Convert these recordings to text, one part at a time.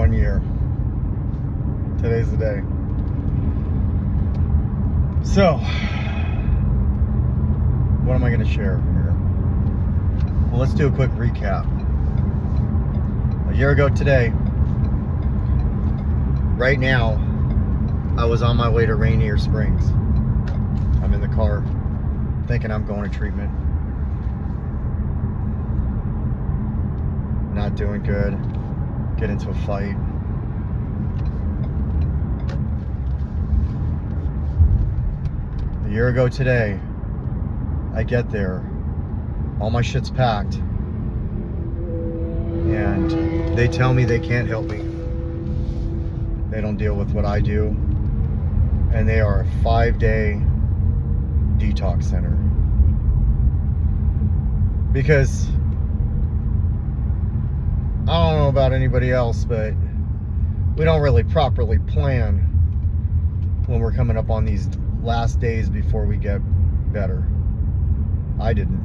1 year. Today's the day. So, what am I going to share here? Well, let's do a quick recap. A year ago today, right now, I was on my way to Rainier Springs. I'm in the car thinking I'm going to treatment. Not doing good. Get into a fight. A year ago today, I get there. All my shit's packed. And they tell me they can't help me. They don't deal with what I do. And they are a 5-day detox center. Because I don't know about anybody else, but we don't really properly plan when we're coming up on these last days before we get better. I didn't.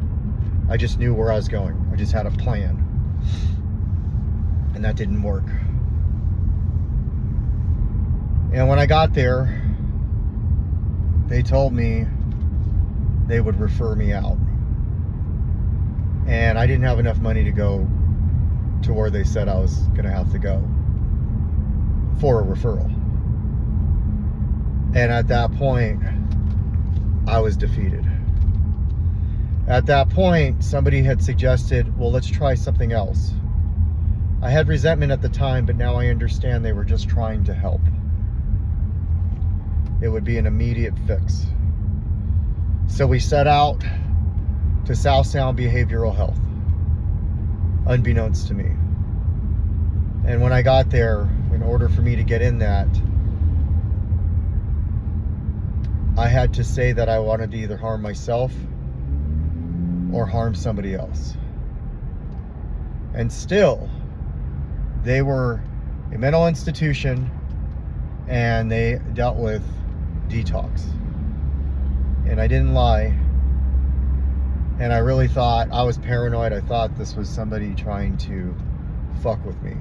I just knew where I was going. I just had a plan. And that didn't work. And when I got there, they told me they would refer me out. And I didn't have enough money to go to where they said I was going to have to go for a referral. And at that point, I was defeated. At that point, somebody had suggested, well, let's try something else. I had resentment at the time, but now I understand they were just trying to help. It would be an immediate fix. So we set out to South Sound Behavioral Health, unbeknownst to me. And when I got there, in order for me to get in that, I had to say that I wanted to either harm myself or harm somebody else. And still, they were a mental institution and they dealt with detox. And I didn't lie. And I really thought, I was paranoid. I thought this was somebody trying to fuck with me.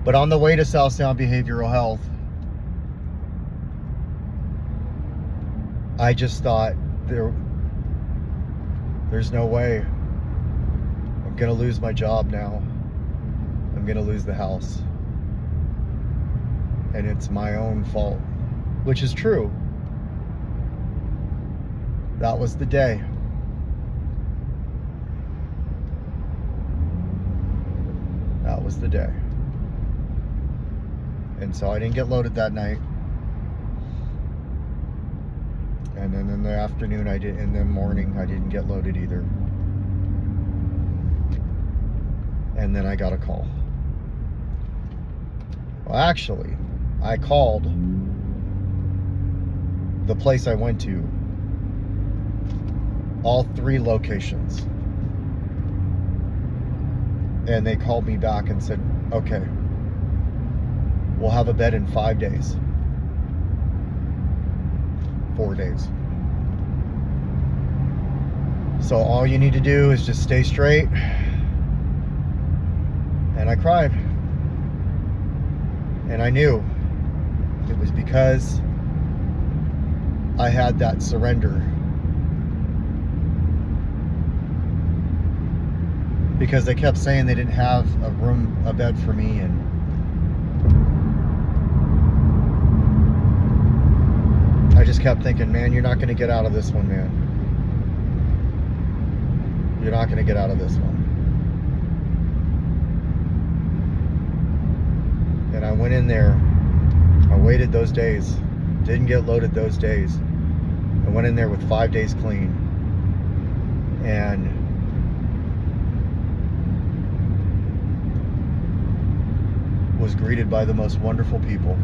But on the way to South Sound Behavioral Health, I just thought, there's no way. I'm gonna lose my job now. I'm gonna lose the house. And it's my own fault, which is true. That was the day. That was the day. And so I didn't get loaded that night. And then in the afternoon, in the morning, I didn't get loaded either. And then I got a call. Well, actually, I called the place I went to, all 3 locations. And they called me back and said, okay, we'll have a bed in 5 days. 4 days. So all you need to do is just stay straight. And I cried. And I knew it was because I had that surrender. Because they kept saying they didn't have a bed for me, and I just kept thinking, man, you're not going to get out of this one, man. You're not going to get out of this one. And I went in there. I waited those days. Didn't get loaded those days. I went in there with 5 days clean. And was greeted by the most wonderful people.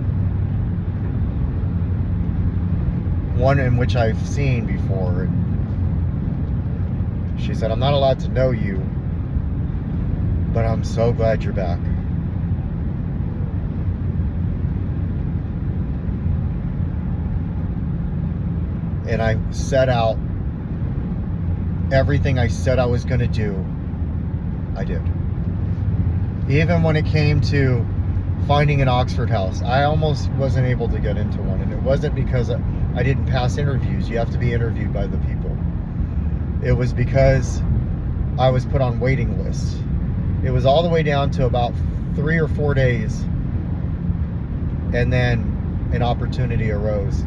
One in which I've seen before. And she said, I'm not allowed to know you, but I'm so glad you're back. And I set out everything I said I was going to do. I did. Even when it came to finding an Oxford house, I almost wasn't able to get into one. And it wasn't because I didn't pass interviews. You have to be interviewed by the people. It was because I was put on waiting lists. It was all the way down to about 3 or 4 days. And then an opportunity arose.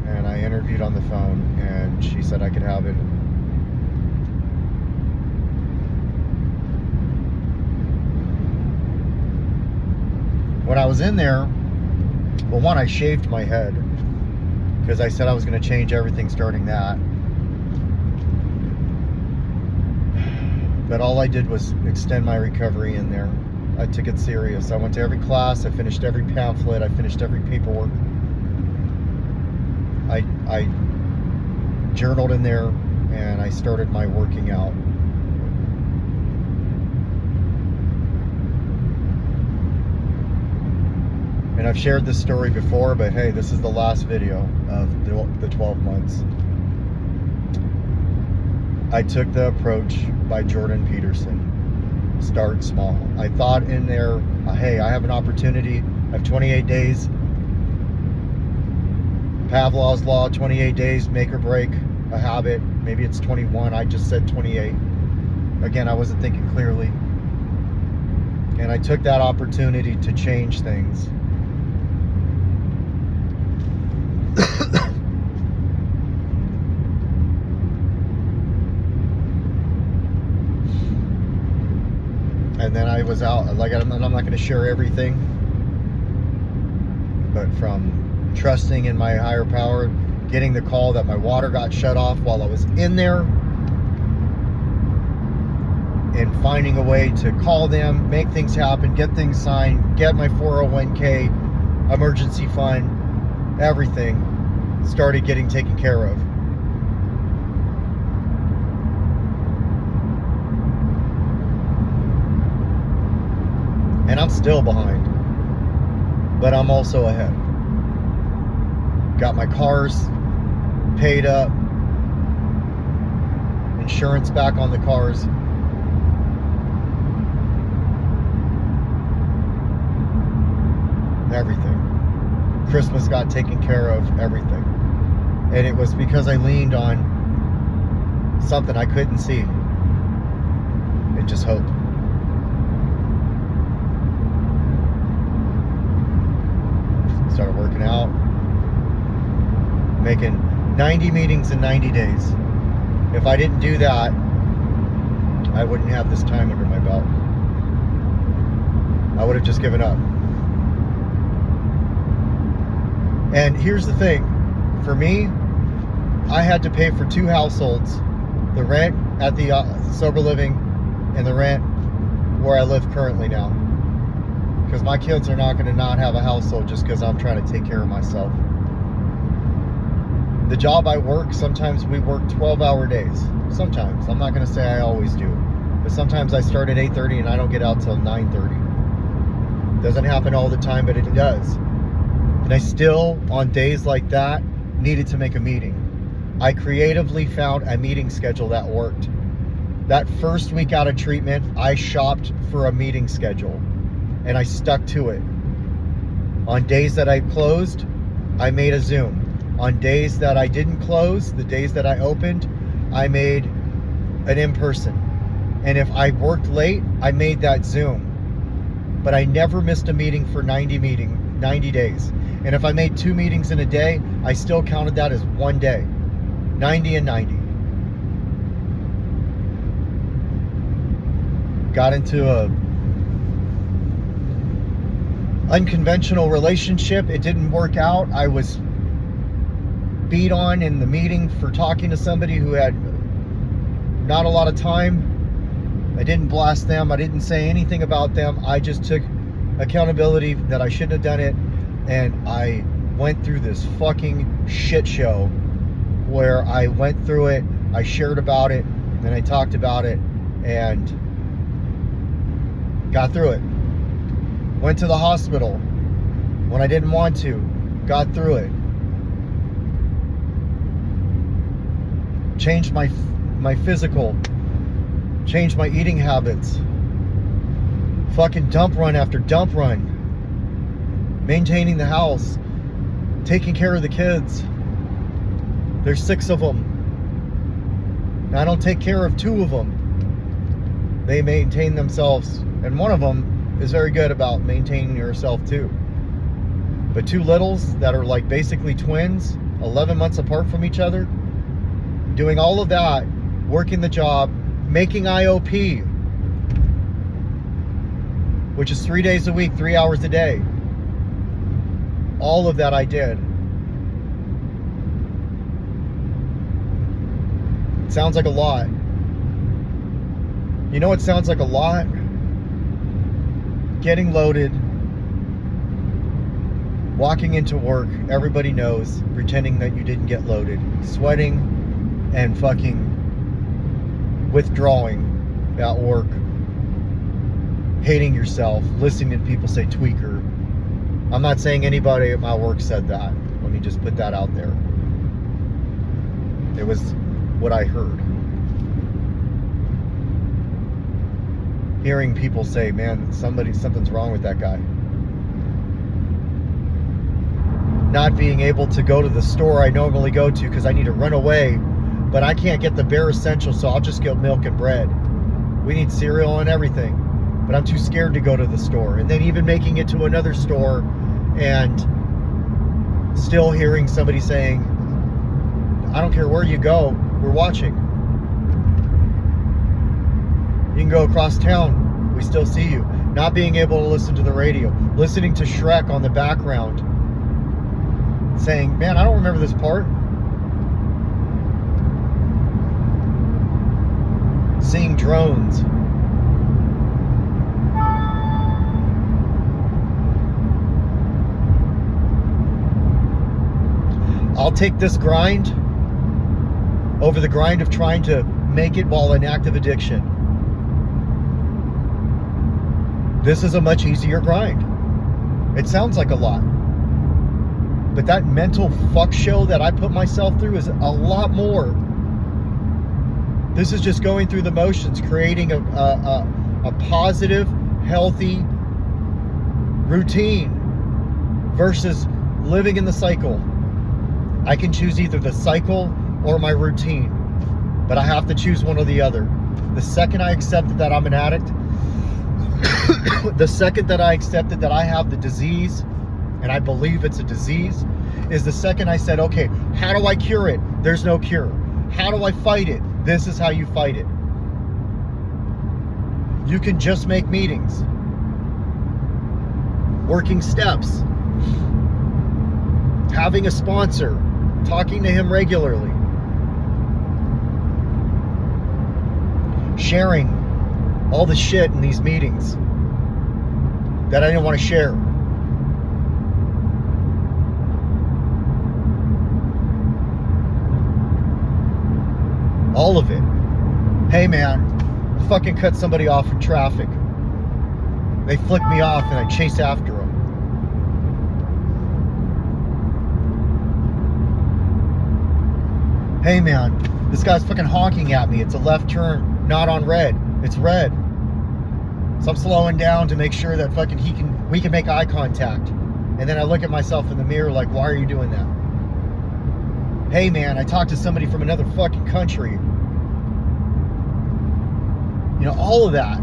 And I interviewed on the phone, and she said I could have it. When I was in there, well, one, I shaved my head because I said I was going to change everything starting that. But all I did was extend my recovery in there. I took it serious. I went to every class. I finished every pamphlet. I finished every paperwork. I journaled in there, and I started my working out. And I've shared this story before, but hey, this is the last video of the 12 months. I took the approach by Jordan Peterson. Start small. I thought in there, hey, I have an opportunity. I have 28 days. Pavlov's Law, 28 days, make or break a habit. Maybe it's 21. I just said 28. Again, I wasn't thinking clearly. And I took that opportunity to change things. And then I was out, like, I'm not going to share everything, but from trusting in my higher power, getting the call that my water got shut off while I was in there, and finding a way to call them, make things happen, get things signed, get my 401k, emergency fund, everything started getting taken care of. And I'm still behind, but I'm also ahead. Got my cars paid up, insurance back on the cars. Everything. Christmas got taken care of, everything. And it was because I leaned on something I couldn't see. And just hope. Started working out, making 90 meetings in 90 days. If I didn't do that, I wouldn't have this time under my belt. I would have just given up. And here's the thing, for me, I had to pay for 2 households, the rent at the sober living and the rent where I live currently now. Because my kids are not going to not have a household just because I'm trying to take care of myself. The job I work, sometimes we work 12-hour days. Sometimes. I'm not going to say I always do. But sometimes I start at 8:30 and I don't get out till 9:30. Doesn't happen all the time, but it does. And I still, on days like that, needed to make a meeting. I creatively found a meeting schedule that worked. That first week out of treatment, I shopped for a meeting schedule. And I stuck to it. On days that I closed, I made a Zoom. On days that I didn't close, the days that I opened, I made an in-person. And if I worked late, I made that Zoom. But I never missed a meeting for 90 days. And if I made 2 meetings in a day, I still counted that as 1 day. 90 and 90. Got into a unconventional relationship. It didn't work out. I was beat on in the meeting for talking to somebody who had not a lot of time. I didn't blast them. I didn't say anything about them. I just took accountability that I shouldn't have done it, and I went through this fucking shit show where I went through it, I shared about it, and I talked about it, and got through it. Went to the hospital when I didn't want to. Got through it. Changed my physical. Changed my eating habits. Fucking dump run after dump run. Maintaining the house. Taking care of the kids. There's 6 of them. And I don't take care of 2 of them. They maintain themselves. And one of them is very good about maintaining herself too. But 2 littles that are like basically twins, 11 months apart from each other, doing all of that, working the job, making IOP, which is 3 days a week, 3 hours a day. All of that I did. It sounds like a lot. You know what sounds like a lot? Getting loaded, walking into work, everybody knows, pretending that you didn't get loaded, sweating and fucking withdrawing at work, hating yourself, listening to people say tweaker. I'm not saying anybody at my work said that. Let me just put that out there. It was what I heard. Hearing people say, man, something's wrong with that guy. Not being able to go to the store I normally go to because I need to run away, but I can't get the bare essentials, so I'll just get milk and bread. We need cereal and everything, but I'm too scared to go to the store. And then even making it to another store and still hearing somebody saying, I don't care where you go, we're watching. You can go across town, we still see you. Not being able to listen to the radio, listening to Shrek on the background, saying, man, I don't remember this part. Seeing drones. I'll take this grind over the grind of trying to make it while in active addiction. This is a much easier grind. It sounds like a lot. But that mental fuck show that I put myself through is a lot more. This is just going through the motions, creating a positive, healthy routine versus living in the cycle. I can choose either the cycle or my routine, but I have to choose one or the other. The second I accepted that I'm an addict, the second that I accepted that I have the disease, and I believe it's a disease, is the second I said, okay, how do I cure it? There's no cure. How do I fight it? This is how you fight it. You can just make meetings, working steps, having a sponsor, talking to him regularly, sharing all the shit in these meetings that I didn't want to share. All of it. Hey man, I fucking cut somebody off in traffic. They flicked me off and I chase after them. Hey man, this guy's fucking honking at me. It's a left turn, not on red. It's red. So I'm slowing down to make sure that fucking we can make eye contact. And then I look at myself in the mirror like, why are you doing that? Hey man, I talked to somebody from another fucking country. You know, all of that.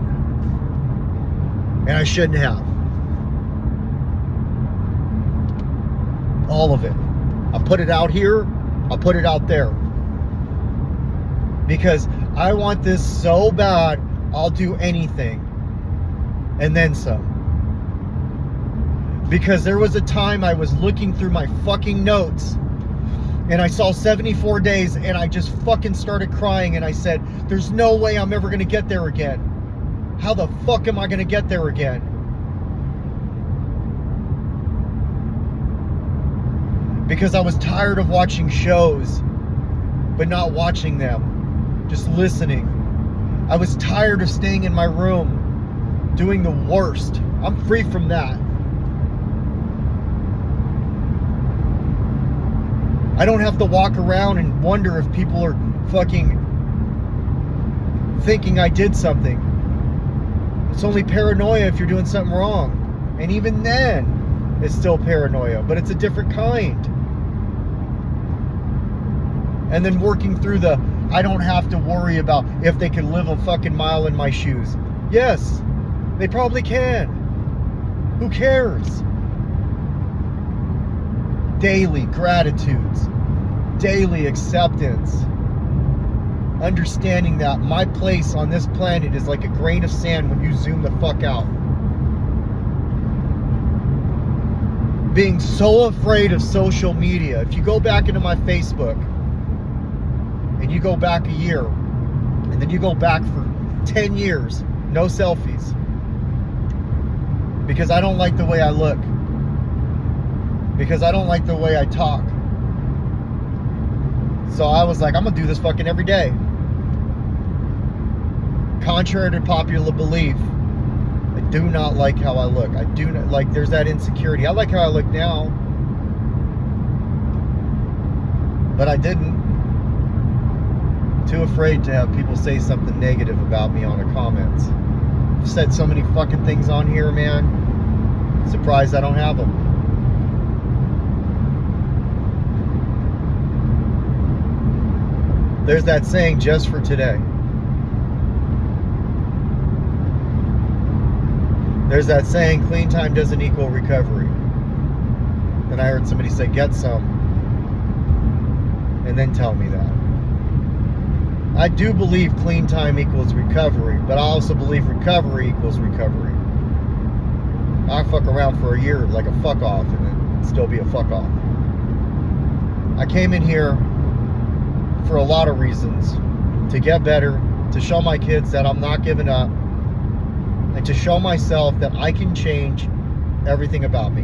And I shouldn't have. All of it. I'll put it out here, I'll put it out there. Because I want this so bad, I'll do anything. And then some. Because there was a time I was looking through my fucking notes and I saw 74 days and I just fucking started crying and I said, there's no way I'm ever going to get there again. How the fuck am I going to get there again? Because I was tired of watching shows, but not watching them, just listening. I was tired of staying in my room, doing the worst. I'm free from that. I don't have to walk around and wonder if people are fucking thinking I did something. It's only paranoia if you're doing something wrong. And even then, it's still paranoia, but it's a different kind. And then working through the, I don't have to worry about if they can live a fucking mile in my shoes. Yes, they probably can. Who cares? Daily gratitudes, daily acceptance, understanding that my place on this planet is like a grain of sand when you zoom the fuck out. Being so afraid of social media. If you go back into my Facebook and you go back a year and then you go back for 10 years, no selfies, because I don't like the way I look, because I don't like the way I talk. So I was like, I'm gonna do this fucking every day. Contrary to popular belief, I do not like how I look. I do not like, there's that insecurity. I like how I look now, but I didn't. Too afraid to have people say something negative about me on the comments. I've said so many fucking things on here, man. Surprised I don't have them. There's that saying, just for today. There's that saying, clean time doesn't equal recovery. Then I heard somebody say, get some, and then tell me that. I do believe clean time equals recovery, but I also believe recovery equals recovery. I fuck around for a year like a fuck off and then still be a fuck off. I came in here for a lot of reasons. To get better, to show my kids that I'm not giving up, and to show myself that I can change everything about me.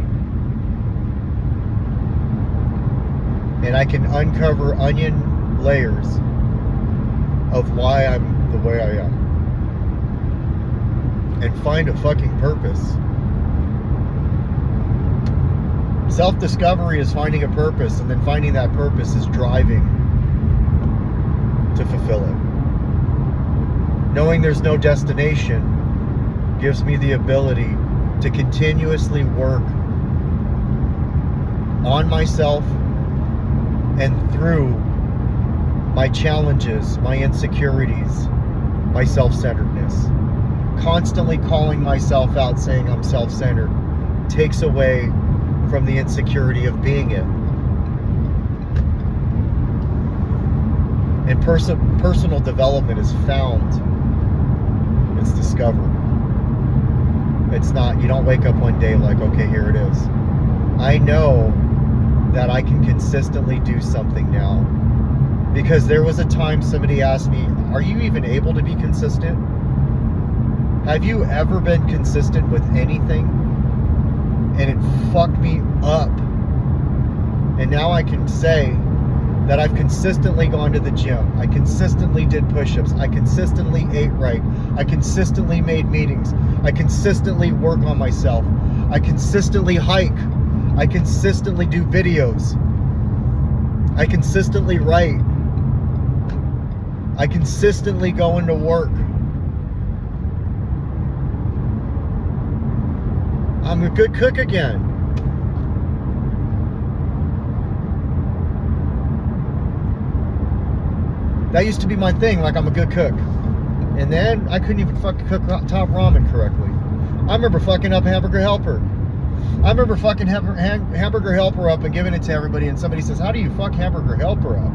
And I can uncover onion layers of why I'm the way I am. And find a fucking purpose. Self-discovery is finding a purpose, and then finding that purpose is driving to fulfill it. Knowing there's no destination gives me the ability to continuously work on myself and through my challenges, my insecurities, my self-centeredness. Constantly calling myself out saying I'm self-centered takes away from the insecurity of being it. And personal development is found. It's discovered. It's not, you don't wake up one day like, okay, here it is. I know that I can consistently do something now. Because there was a time somebody asked me, are you even able to be consistent? Have you ever been consistent with anything? And it fucked me up. And now I can say that I've consistently gone to the gym. I consistently did push-ups. I consistently ate right. I consistently made meetings. I consistently work on myself. I consistently hike. I consistently do videos. I consistently write. I consistently go into work. I'm a good cook again. That used to be my thing, like I'm a good cook. And then I couldn't even fucking cook top ramen correctly. I remember fucking up Hamburger Helper. I remember fucking Hamburger Helper up and giving it to everybody, and somebody says, how do you fuck Hamburger Helper up?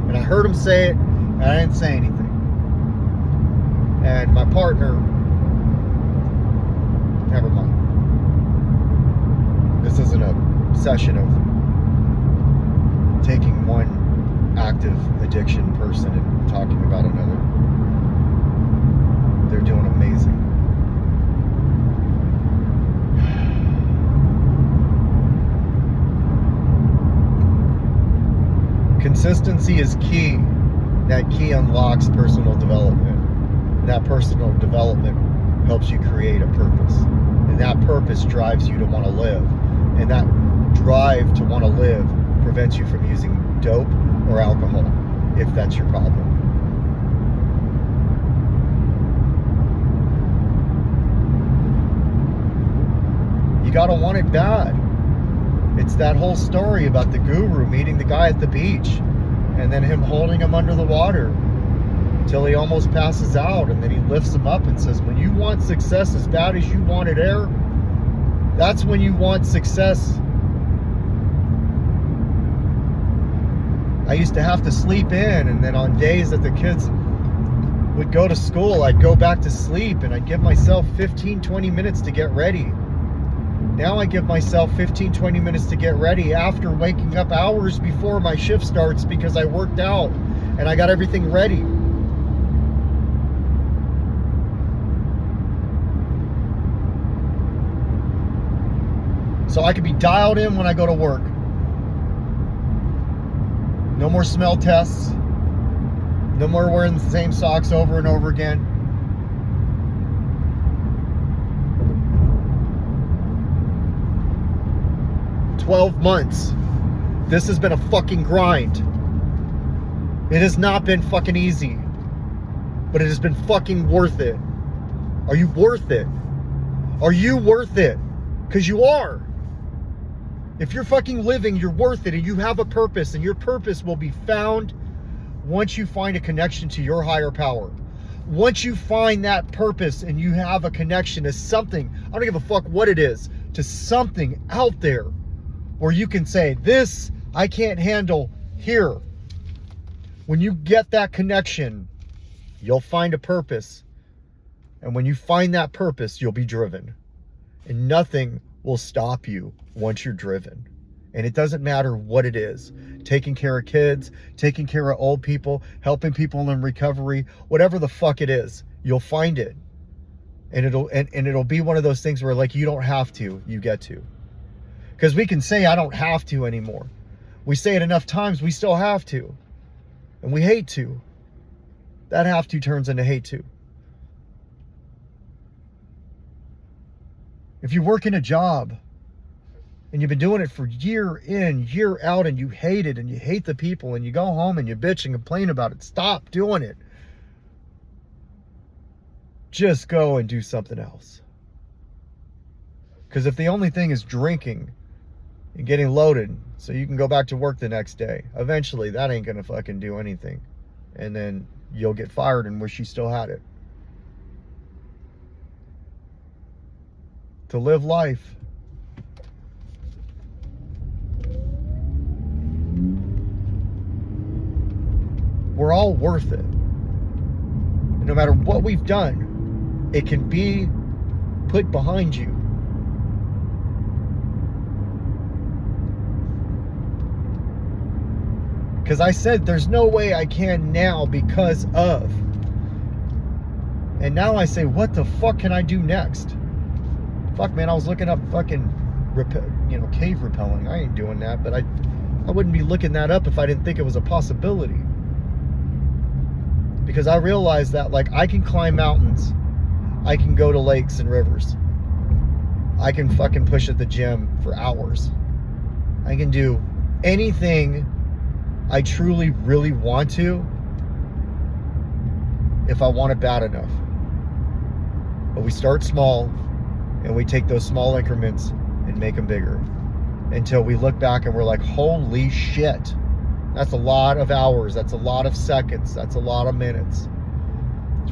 And I heard him say it, and I didn't say anything. And my partner, never mind. This isn't a session of taking one active addiction person and talking about another. They're doing amazing. Consistency is key. That key unlocks personal development. And that personal development helps you create a purpose. And that purpose drives you to want to live. And that drive to want to live prevents you from using dope or alcohol, if that's your problem. gotta want it bad. It's that whole story about the guru meeting the guy at the beach and then him holding him under the water till he almost passes out, and then he lifts him up and says, when you want success as bad as you wanted air, that's when you want success. I used to have to sleep in, and then on days that the kids would go to school, I'd go back to sleep, and I'd give myself 15-20 minutes to get ready. Now I give myself 15-20 minutes to get ready after waking up hours before my shift starts because I worked out and I got everything ready. So I could be dialed in when I go to work. No more smell tests. No more wearing the same socks over and over again. "12 months. This has been a fucking grind. It has not been fucking easy. But it has been fucking worth it. Are you worth it? Are you worth it? Because you are. If you're fucking living, you're worth it, and you have a purpose, and your purpose will be found once you find a connection to your higher power. Once you find that purpose and you have a connection to something, I don't give a fuck what it is, to something out there where you can say, this I can't handle here. When you get that connection, you'll find a purpose. And when you find that purpose, you'll be driven. And nothing will stop you once you're driven. And it doesn't matter what it is. Taking care of kids, taking care of old people, helping people in recovery, whatever the fuck it is, you'll find it. And it'll be one of those things where, like, you don't have to, you get to. Because we can say I don't have to anymore. We say it enough times, we still have to. And we hate to. That have to turns into hate to. If you work in a job and you've been doing it for year in, year out, and you hate it and you hate the people, and you go home and you bitch and complain about it, stop doing it. Just go and do something else. Because if the only thing is drinking and getting loaded so you can go back to work the next day, eventually that ain't gonna fucking do anything. And then you'll get fired and wish you still had it. To live life, we're all worth it. And no matter what we've done, it can be put behind you. Because I said there's no way I can now because of. And now I say, what the fuck can I do next? Fuck, man, I was looking up fucking, cave rappelling. I ain't doing that, but I wouldn't be looking that up if I didn't think it was a possibility. Because I realized that, like, I can climb mountains. I can go to lakes and rivers. I can fucking push at the gym for hours. I can do anything I truly, really want to if I want it bad enough. But we start small, and we take those small increments and make them bigger until we look back and we're like, holy shit, that's a lot of hours, that's a lot of seconds, that's a lot of minutes.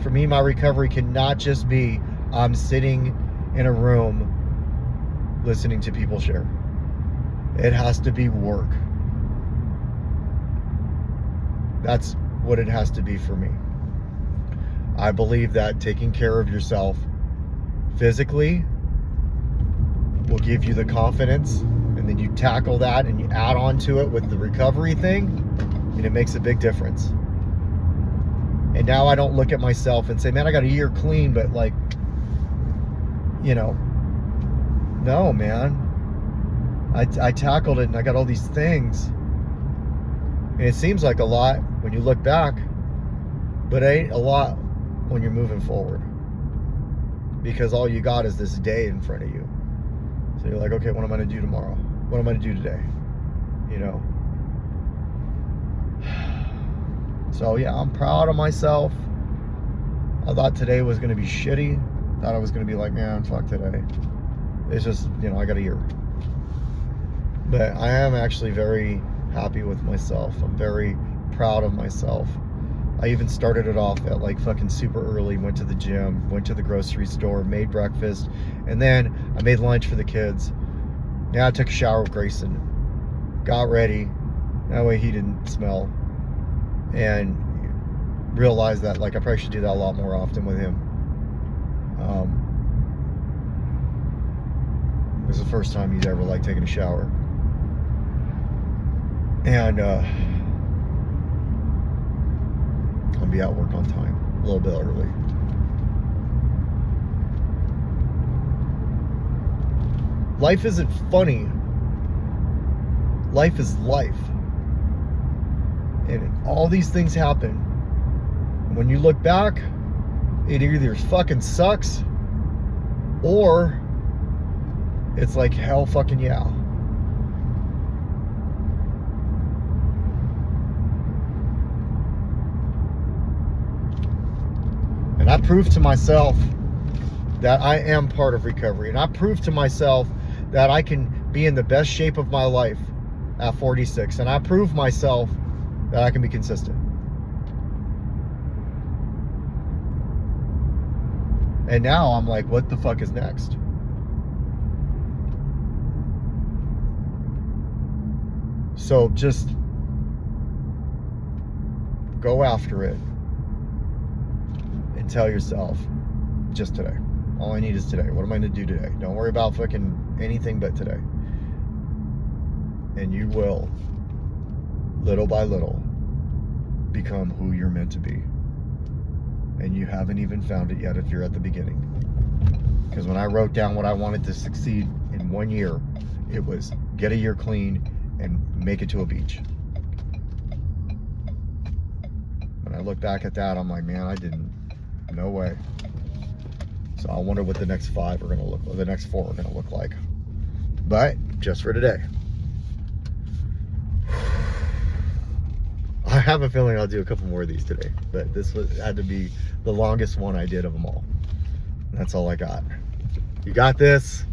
For me, my recovery cannot just be I'm sitting in a room listening to people share. It has to be work. That's what it has to be for me. I believe that taking care of yourself physically will give you the confidence, and then you tackle that and you add on to it with the recovery thing, and it makes a big difference. And now I don't look at myself and say, man, I got a year clean, but like, no, man. I tackled it and I got all these things. And it seems like a lot when you look back, but it ain't a lot when you're moving forward. Because all you got is this day in front of you. So you're like, okay, what am I going to do tomorrow? What am I going to do today? So yeah, I'm proud of myself. I thought today was going to be shitty. Thought I was going to be like, man, fuck today. It's just, you know, I got a year. But I am actually very happy with myself. I'm very proud of myself. I even started it off at like fucking super early, went to the gym, went to the grocery store, made breakfast, and then I made lunch for the kids. Yeah, I took a shower with Grayson, got ready, that way he didn't smell, and realized that like I probably should do that a lot more often with him. It was the first time he's ever like taken a shower. And I'll be at work on time, a little bit early. Life isn't funny. Life is life. And all these things happen. When you look back, it either fucking sucks or it's like hell fucking yeah. And I proved to myself that I am part of recovery. And I proved to myself that I can be in the best shape of my life at 46. And I proved myself that I can be consistent. And now I'm like, what the fuck is next? So just go after it and tell yourself, just today. All I need is today. What am I going to do today? Don't worry about fucking anything but today. And you will, little by little, become who you're meant to be. And you haven't even found it yet if you're at the beginning. Because when I wrote down what I wanted to succeed in 1 year, it was get a year clean and make it to a beach. When I look back at that, I'm like, man, I didn't. No way. So I wonder what the next 5 are going to look, or the next 4 are going to look like. But just for today, I have a feeling I'll do a couple more of these today. But this had to be the longest one I did of them all. And that's all I got. You got this.